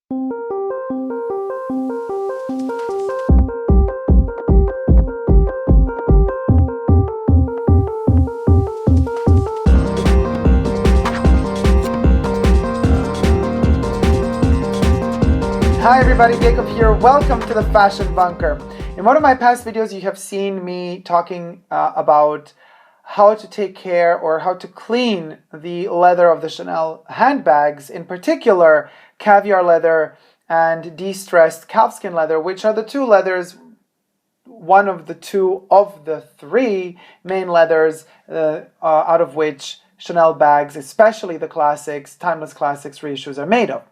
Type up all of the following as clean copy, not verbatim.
Hi everybody, Dacob here. Welcome to the Fashion Bunker. In one of my past videos, you have seen me talking about how to take care or how to clean the leather of the Chanel handbags, in particular caviar leather and de-stressed calfskin leather, which are the two leathers, one of the two of the three main leathers out of which Chanel bags, especially the classics, timeless classics reissues, are made of.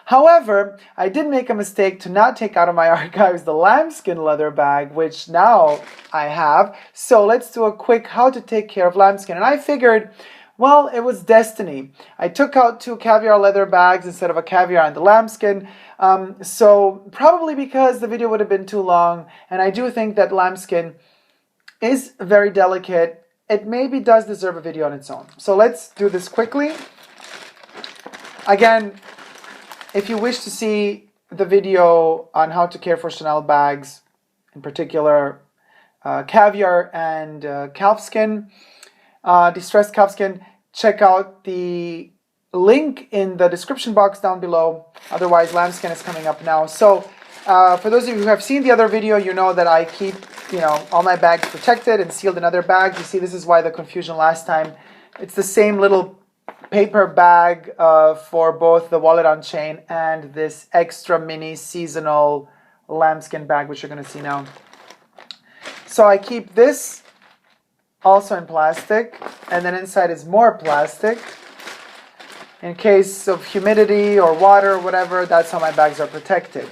However, I did make a mistake to not take out of my archives the lambskin leather bag, which now I have. So let's do a quick how to take care of lambskin. And I figured, well, it was destiny. I took out two caviar leather bags instead of a caviar and the lambskin. So probably because the video would have been too long. And I do think that lambskin is very delicate. It maybe does deserve a video on its own. So let's do this quickly. Again, if you wish to see the video on how to care for Chanel bags, in particular caviar and calfskin, distressed calfskin, check out the link in the description box down below. Otherwise, lambskin is coming up now. So for those of you who have seen the other video, you know that I keep all my bags protected and sealed in other bags. You see, this is why the confusion last time. It's the same little paper bag for both the wallet on chain and this extra mini seasonal lambskin bag, which you're going to see now. So I keep this also in plastic, and then inside is more plastic. In case of humidity or water or whatever, that's how my bags are protected.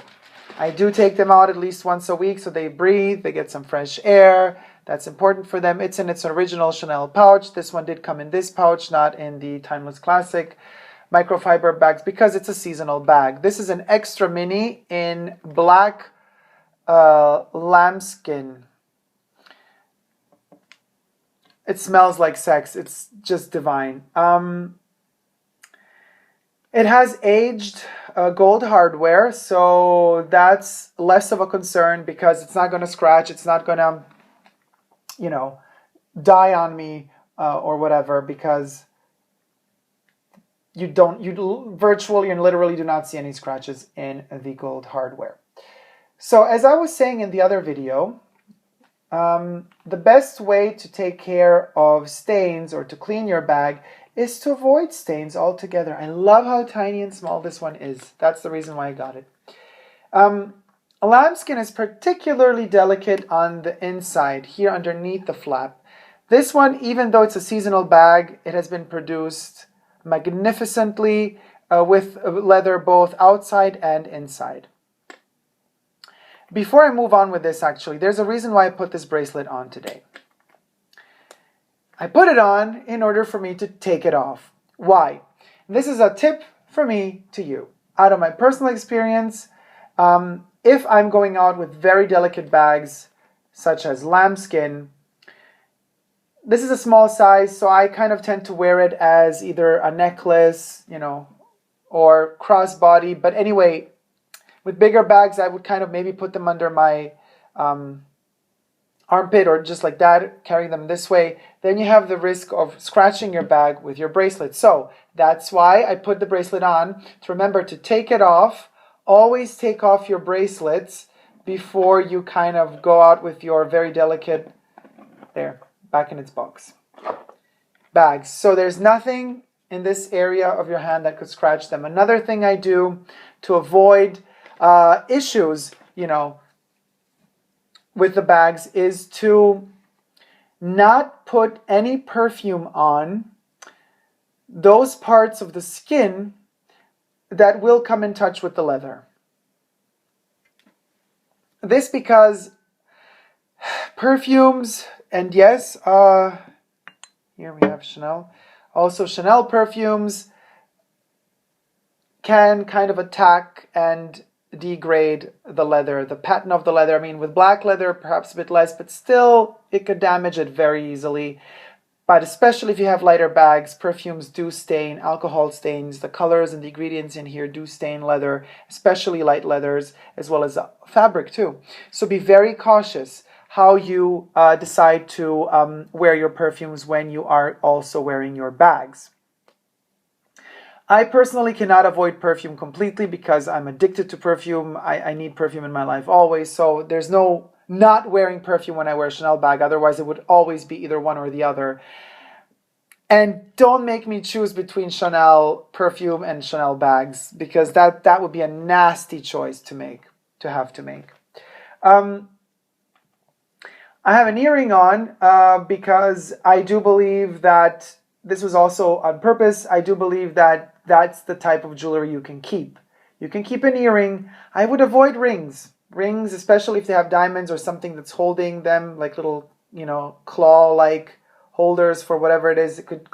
I do take them out at least once a week so they breathe, they get some fresh air. That's important for them. It's in its original Chanel pouch. This one did come in this pouch, not in the Timeless Classic microfiber bags, because it's a seasonal bag. This is an extra mini in black lambskin. It smells like sex. It's just divine. It has aged gold hardware, so that's less of a concern because it's not going to scratch. It's not going to die on me or whatever, because you virtually and literally do not see any scratches in the gold hardware. So as I was saying in the other video, the best way to take care of stains or to clean your bag is to avoid stains altogether. I love how tiny and small this one is. That's the reason why I got it. Lambskin is particularly delicate on the inside, here underneath the flap. This one, even though it's a seasonal bag, it has been produced magnificently with leather both outside and inside. Before I move on with this, actually, there's a reason why I put this bracelet on today. I put it on in order for me to take it off. Why? This is a tip for me to you. Out of my personal experience, if I'm going out with very delicate bags, such as lambskin, this is a small size, so I kind of tend to wear it as either a necklace, or crossbody. But anyway, with bigger bags, I would kind of maybe put them under my armpit or just like that, carrying them this way. Then you have the risk of scratching your bag with your bracelet. So that's why I put the bracelet on, to remember to take it off. Always take off your bracelets before you kind of go out with your very delicate, there, back in its box, bags. So there's nothing in this area of your hand that could scratch them. Another thing I do to avoid issues, with the bags is to not put any perfume on those parts of the skin that will come in touch with the leather. This because perfumes, and yes, here we have Chanel. Also, Chanel perfumes can kind of attack and degrade the leather, the patina of the leather. I mean, with black leather, perhaps a bit less, but still, it could damage it very easily. But especially if you have lighter bags, perfumes do stain, alcohol stains, the colors and the ingredients in here do stain leather, especially light leathers, as well as fabric too. So be very cautious how you decide to wear your perfumes when you are also wearing your bags. I personally cannot avoid perfume completely because I'm addicted to perfume. I need perfume in my life always. So there's no not wearing perfume when I wear a Chanel bag. Otherwise, it would always be either one or the other. And don't make me choose between Chanel perfume and Chanel bags, because that would be a nasty choice to have to make. I have an earring on because I do believe that this was also on purpose. I do believe that that's the type of jewelry you can keep. You can keep an earring. I would avoid rings. Rings, especially if they have diamonds or something that's holding them, like little, claw-like holders for whatever it is. It could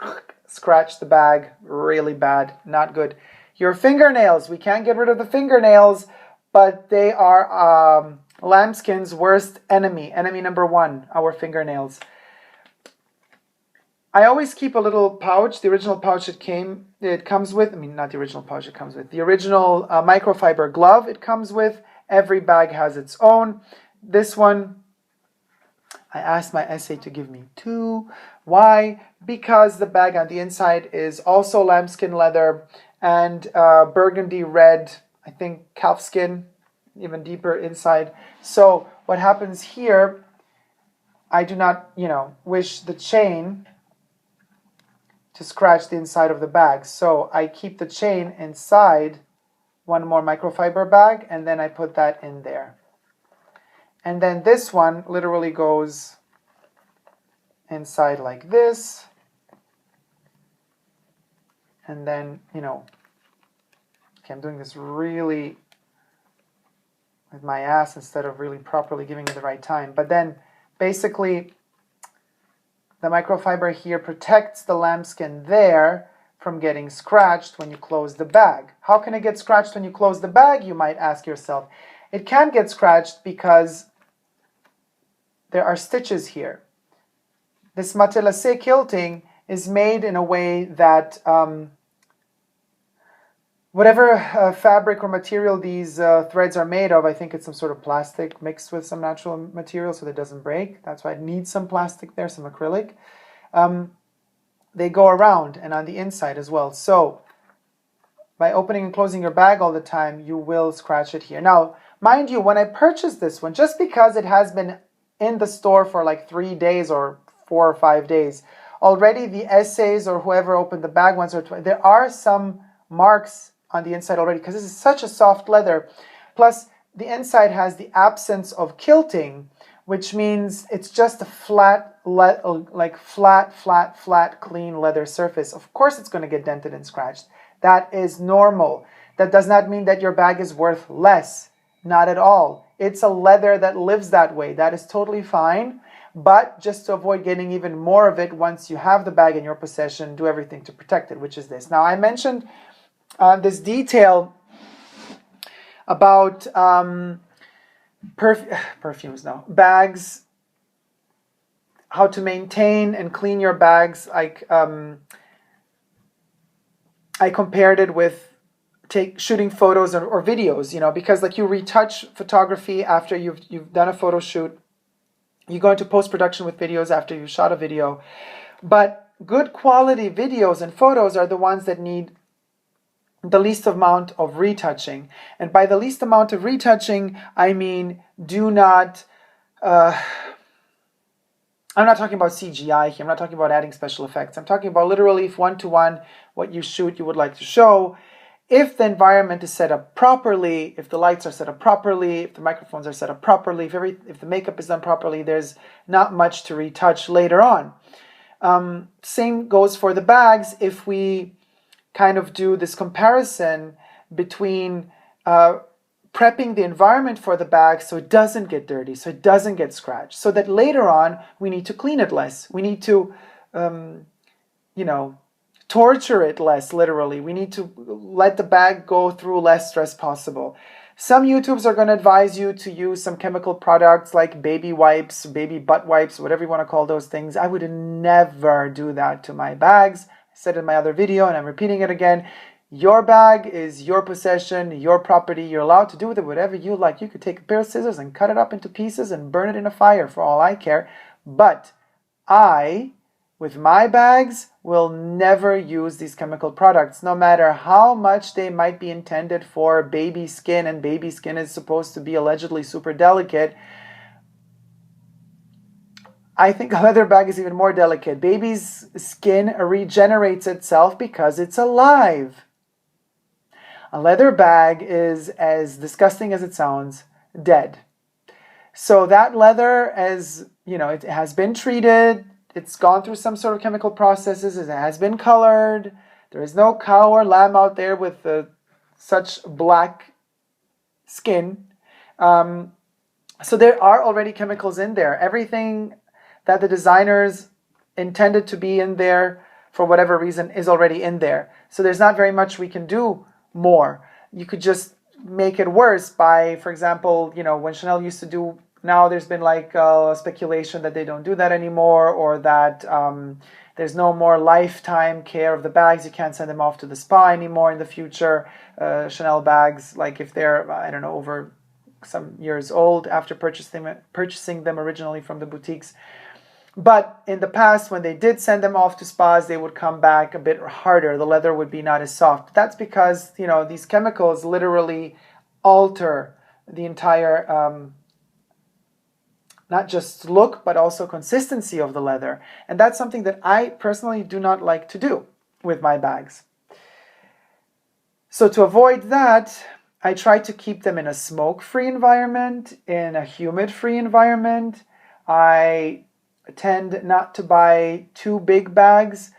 scratch the bag really bad. Not good. Your fingernails. We can't get rid of the fingernails, but they are lambskin's worst enemy. Enemy number one, our fingernails. I always keep a little pouch, the original pouch it comes with, not the original pouch it comes with, the original microfiber glove it comes with. Every bag has its own. This one, I asked my essay to give me 2. Why? Because the bag on the inside is also lambskin leather and burgundy red, I think calfskin, even deeper inside. So what happens here, I do not, wish the chain to scratch the inside of the bag. So I keep the chain inside one more microfiber bag, and then I put that in there. And then this one literally goes inside like this. And then, okay, I'm doing this really with my ass instead of really properly giving it the right time. But then basically the microfiber here protects the lambskin there from getting scratched when you close the bag. How can it get scratched when you close the bag, you might ask yourself? It can get scratched because there are stitches here. This matelassé quilting is made in a way that whatever fabric or material these threads are made of, I think it's some sort of plastic mixed with some natural material so that it doesn't break. That's why it needs some plastic there, some acrylic. They go around and on the inside as well. So by opening and closing your bag all the time, you will scratch it here. Now, mind you, when I purchased this one, just because it has been in the store for like 3 days or 4 or 5 days, already the essays or whoever opened the bag once or twice, there are some marks on the inside already because this is such a soft leather. Plus, the inside has the absence of quilting, which means it's just a flat, clean leather surface. Of course it's going to get dented and scratched. That is normal. That does not mean that your bag is worth less. Not at all. It's a leather that lives that way. That is totally fine. But just to avoid getting even more of it once you have the bag in your possession, do everything to protect it, which is this. Now, I mentioned this detail about perfumes now. Bags, how to maintain and clean your bags. I compared it with shooting photos or videos, because like you retouch photography after you've done a photo shoot. You go into post-production with videos after you shot a video. But good quality videos and photos are the ones that need the least amount of retouching. And by the least amount of retouching, I mean do not... I'm not talking about CGI here. I'm not talking about adding special effects. I'm talking about literally one-to-one what you shoot you would like to show. If the environment is set up properly, if the lights are set up properly, if the microphones are set up properly, if the makeup is done properly, there's not much to retouch later on. Same goes for the bags. If we kind of do this comparison between prepping the environment for the bag so it doesn't get dirty, so it doesn't get scratched, so that later on we need to clean it less. We need to, torture it less, literally. We need to let the bag go through less stress possible. Some YouTubes are going to advise you to use some chemical products like baby wipes, baby butt wipes, whatever you want to call those things. I would never do that to my bags. I said in my other video, and I'm repeating it again. Your bag is your possession, your property. You're allowed to do with it whatever you like. You could take a pair of scissors and cut it up into pieces and burn it in a fire for all I care. But I, with my bags, will never use these chemical products, no matter how much they might be intended for baby skin, and baby skin is supposed to be allegedly super delicate. I think a leather bag is even more delicate. Baby's skin regenerates itself because it's alive. A leather bag is, as disgusting as it sounds, dead. So that leather, as you know, it has been treated, it's gone through some sort of chemical processes, it has been colored. There is no cow or lamb out there with such black skin. So there are already chemicals in there. Everything that the designers intended to be in there, for whatever reason, is already in there. So there's not very much we can do more. You could just make it worse by, for example, you know, when Chanel used to do, now there's been like speculation that they don't do that anymore, or that there's no more lifetime care of the bags. You can't send them off to the spa anymore in the future. Chanel bags, like if they're, I don't know, over some years old after purchasing them originally from the boutiques. But in the past, when they did send them off to spas, they would come back a bit harder. The leather would be not as soft. That's because, you know, these chemicals literally alter the entire, not just look, but also consistency of the leather. And that's something that I personally do not like to do with my bags. So to avoid that, I try to keep them in a smoke-free environment, in a humid-free environment. I tend not to buy too big bags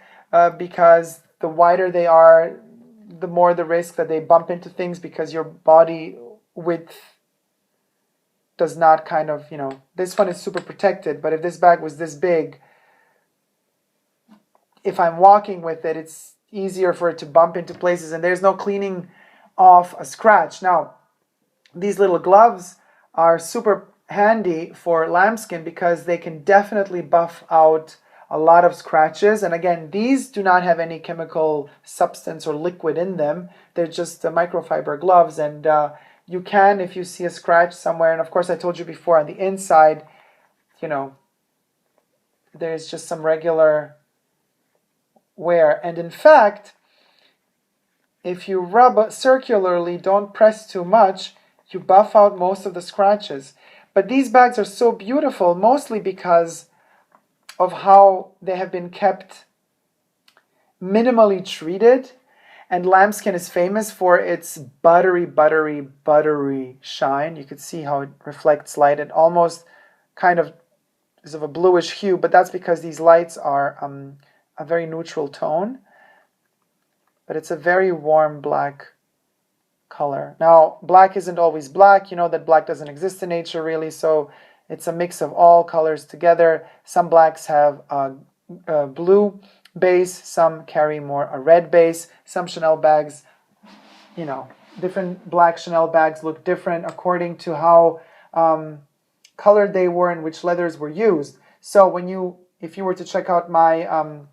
because the wider they are, the more the risk that they bump into things, because your body width does not kind of, you know, this one is super protected, but if this bag was this big, if I'm walking with it, it's easier for it to bump into places, and there's no cleaning off a scratch. Now, these little gloves are super handy for lambskin because they can definitely buff out a lot of scratches. And again, these do not have any chemical substance or liquid in them. They're just microfiber gloves, and you can, if you see a scratch somewhere, and of course I told you before, on the inside, you know, there's just some regular wear. And in fact, if you rub circularly, don't press too much, you buff out most of the scratches. But these bags are so beautiful, mostly because of how they have been kept minimally treated. And lambskin is famous for its buttery, buttery, buttery shine. You could see how it reflects light. It almost kind of is of a bluish hue, but that's because these lights are a very neutral tone. But it's a very warm black color. Now, black isn't always black. You know that black doesn't exist in nature really, so it's a mix of all colors together. Some blacks have a blue base, some carry more a red base. Some Chanel bags, you know, different black Chanel bags look different according to how colored they were and which leathers were used. So if you were to check out my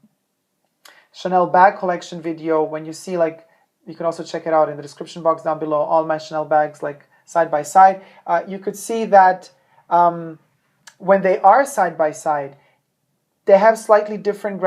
Chanel bag collection video, when you see, like, you can also check it out in the description box down below, all my Chanel bags like side by side. You could see that when they are side by side, they have slightly different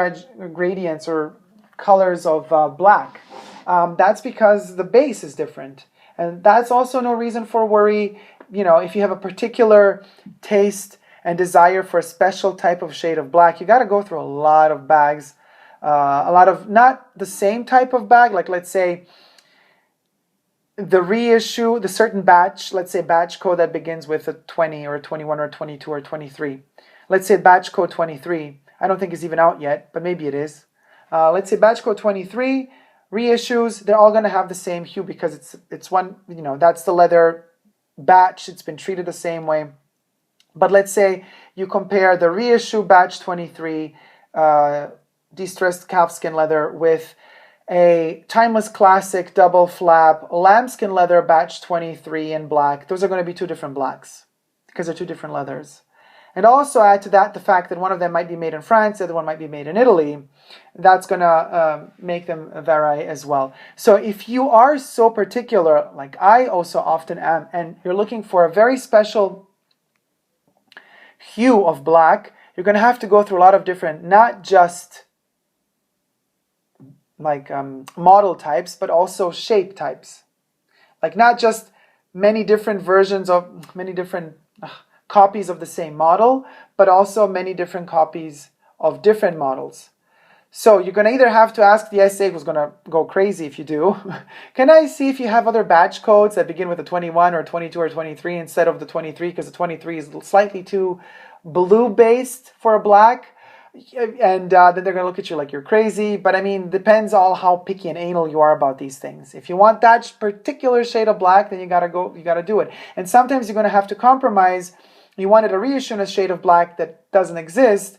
gradients or colors of black. That's because the base is different. And that's also no reason for worry. You know, if you have a particular taste and desire for a special type of shade of black, you got to go through a lot of bags. A lot of, not the same type of bag, like let's say the reissue, the certain batch, let's say batch code that begins with a 20 or a 21 or a 22 or 23. Let's say batch code 23, I don't think it's even out yet, but maybe it is. Let's say batch code 23, reissues, they're all going to have the same hue because it's one, you know, that's the leather batch, it's been treated the same way. But let's say you compare the reissue batch 23, distressed calfskin leather with a Timeless Classic double flap lambskin leather batch 23 in black. Those are going to be two different blacks because they're two different leathers. And also add to that the fact that one of them might be made in France, the other one might be made in Italy. That's going to make them vary as well. So if you are so particular, like I also often am, and you're looking for a very special hue of black, you're going to have to go through a lot of different, not just like model types, but also shape types. Like not just many different versions of, many different copies of the same model, but also many different copies of different models. So you're going to either have to ask the SA, who's going to go crazy if you do, can I see if you have other batch codes that begin with a 21 or 22 or 23 instead of the 23, because the 23 is slightly too blue based for a black. And then they're going to look at you like you're crazy. But I mean, depends on how picky and anal you are about these things. If you want that particular shade of black, then you got to do it. And sometimes you're going to have to compromise. You wanted a reissue in a shade of black that doesn't exist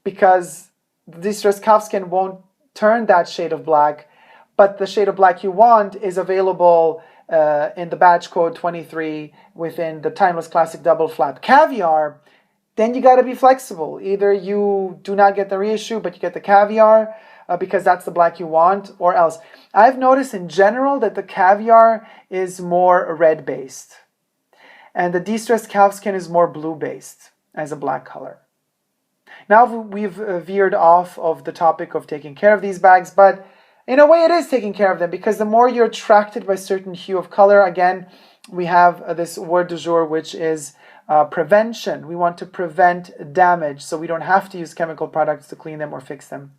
because the distressed calfskin won't turn that shade of black. But the shade of black you want is available in the batch code 23 within the Timeless Classic double flap caviar. Then you got to be flexible. Either you do not get the reissue, but you get the caviar because that's the black you want, or else. I've noticed in general that the caviar is more red-based, and the distressed calfskin is more blue-based as a black color. Now we've veered off of the topic of taking care of these bags, but in a way it is taking care of them, because the more you're attracted by certain hue of color, again, we have this word du jour, which is prevention. We want to prevent damage, so we don't have to use chemical products to clean them or fix them,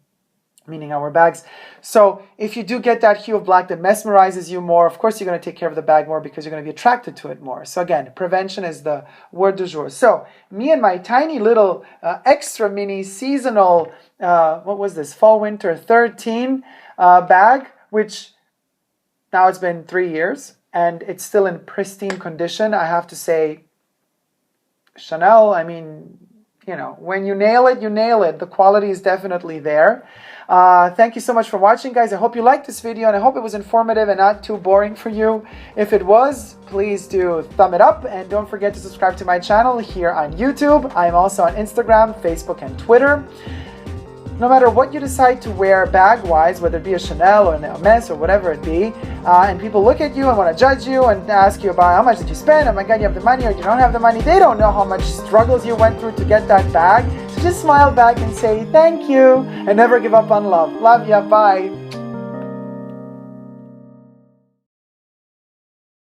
meaning our bags. So if you do get that hue of black that mesmerizes you more, of course you're going to take care of the bag more because you're going to be attracted to it more. So again, prevention is the word du jour. So me and my tiny little extra mini seasonal, what was this, fall winter 13 bag, which now it's been 3 years and it's still in pristine condition. I have to say, Chanel, I mean, you know, when you nail it, you nail it. The quality is definitely there. Thank you so much for watching, guys. I hope you liked this video, and I hope it was informative and not too boring for you. If it was, please do thumb it up, and don't forget to subscribe to my channel here on YouTube. I'm also on Instagram, Facebook, and Twitter. No matter what you decide to wear bag-wise, whether it be a Chanel or an Hermes or whatever it be, and people look at you and want to judge you and ask you about how much did you spend, oh my god, you have the money or you don't have the money, they don't know how much struggles you went through to get that bag. So just smile back and say thank you and never give up on love. Love ya, bye.